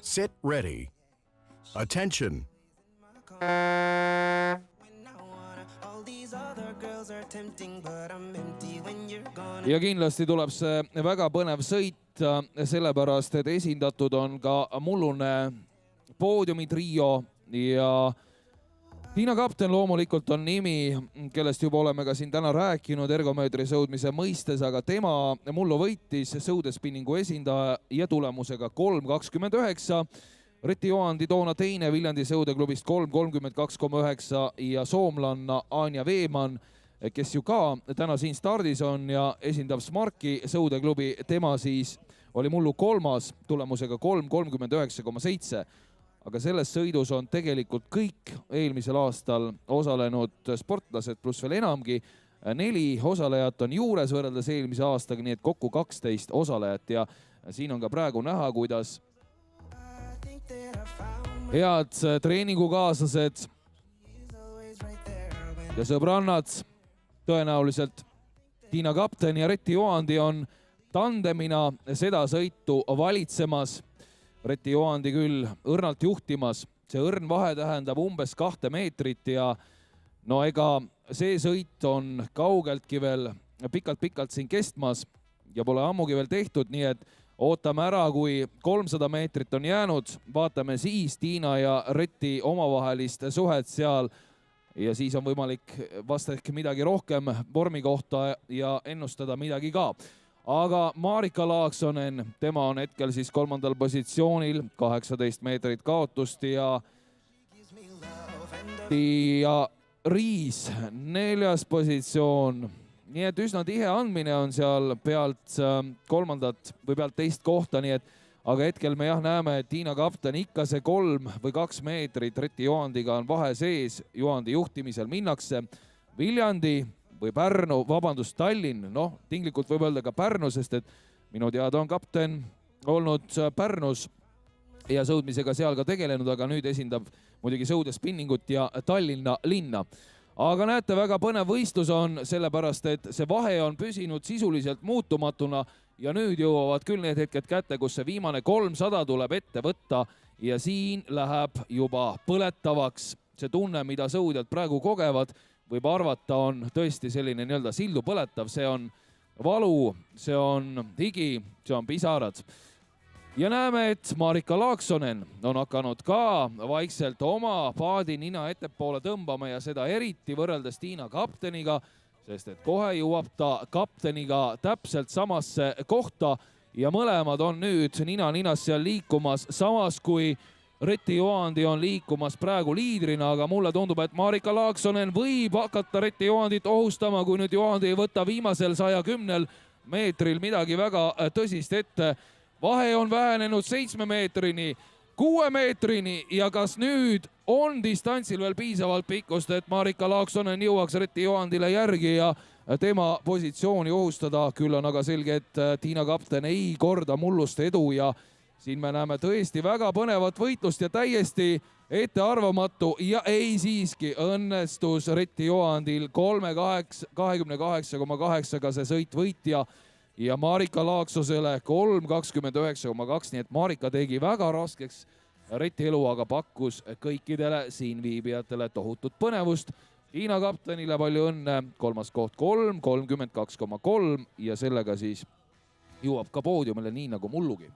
Sit ready. Attention. Ja kindlasti tuleb see väga põnev sõit, sellepärast et esindatud on ka mullune poodiumitrio ja Tiina Kapten loomulikult on nimi, kellest juba oleme ka siin täna rääkinud ergomeetri sõudmise mõistes, aga tema mullu võitis sõudespinningu esindaja ja tulemusega 3.29. Reti Joandi toona teine Viljandi sõudeklubist 3.32,9 ja soomlanna Anja Veemann, kes ju ka täna siin stardis on ja esindab Smarki sõudeklubi, tema siis oli mullu kolmas tulemusega 3.39,7. Aga selles sõidus on tegelikult kõik eelmisel aastal osalenud sportlased pluss veel enamgi. 4 osalejat on juures võrreldes eelmise aastaga, nii et kokku 12 osalejat ja siin on ka praegu näha, kuidas head treeningukaaslased ja sõbrannad, tõenäoliselt Tiina Kapten ja Reti Joandi on tandemina seda sõitu valitsemas. Reti Joandi küll õrnalt juhtimas, see õrn vahe tähendab umbes 2 meetrit ja no ega see sõit on kaugeltki veel pikalt siin kestmas ja pole ammugi veel tehtud, nii et ootame ära, kui 300 meetrit on jäänud, vaatame siis Tiina ja Reti omavahelist suhet seal ja siis on võimalik vast ehk midagi rohkem vormi kohta ja ennustada midagi ka. Aga Marika Laaksonen, tema on hetkel siis 3. positsioonil, 18 meetrit kaotust ja Riis 4. positsioon. Nii et üsna tihe andmine on seal pealt 3. või pealt 2. kohta, nii et aga hetkel me jah näeme, et Tiina Kapten ikka see 3 või 2 meetrit Reti Joandiga on vahe sees, Joandi juhtimisel minnakse Viljandi või Pärnu, vabandust, Tallinn, noh, tinglikult võib öelda ka Pärnu, sest et minu teada on Kapten olnud Pärnus ja sõudmisega seal ka tegelenud, aga nüüd esindab muidugi sõudespinningut ja Tallinna linna. Aga näete, väga põnev võistlus on, sellepärast et see vahe on püsinud sisuliselt muutumatuna ja nüüd jõuavad küll need hetked kätte, kus see viimane 300 tuleb ette võtta ja siin läheb juba põletavaks see tunne, mida sõudjad praegu kogevad. Võib arvata, on tõesti selline nii-öelda sildu põletav, see on valu, see on higi, see on pisarad. Ja näeme, et Marika Laaksonen on hakanud ka vaikselt oma paadi nina ettepoole tõmbama ja seda eriti võrreldes Tiina Kapteniga, sest et kohe jõuab ta Kapteniga täpselt samasse kohta ja mõlemad on nüüd nina-ninas seal liikumas, samas kui Reti Joandi on liikumas praegu liidrina, aga mulle tundub, et Marika Laaksonen võib hakata Reti Joandit ohustama, kui nüüd Joandi ei võta viimasel 110 meetril midagi väga tõsist ette. Vahe on vähenenud 7 meetrini, 6 meetrini ja kas nüüd on distantsil veel piisavalt pikkust, et Marika Laaksonen jõuaks Reti Joandile järgi ja tema positsiooni ohustada. Küll on aga selge, et Tiina Kapten ei korda mullust edu ja siin me näeme tõesti väga põnevat võitlust ja täiesti ettearvamatu ja ei siiski õnnestus Reti Joandil 3.28,8-ga see sõit võitja ja Marika Laaksosele 3.29,2, nii et Marika tegi väga raskeks Reti elu, aga pakkus kõikidele siin viibijatele tohutut põnevust. Tiina Kaptenile palju õnne, 3. koht 3.32,3 ja sellega siis jõuab ka poodiumile nii nagu mullugi.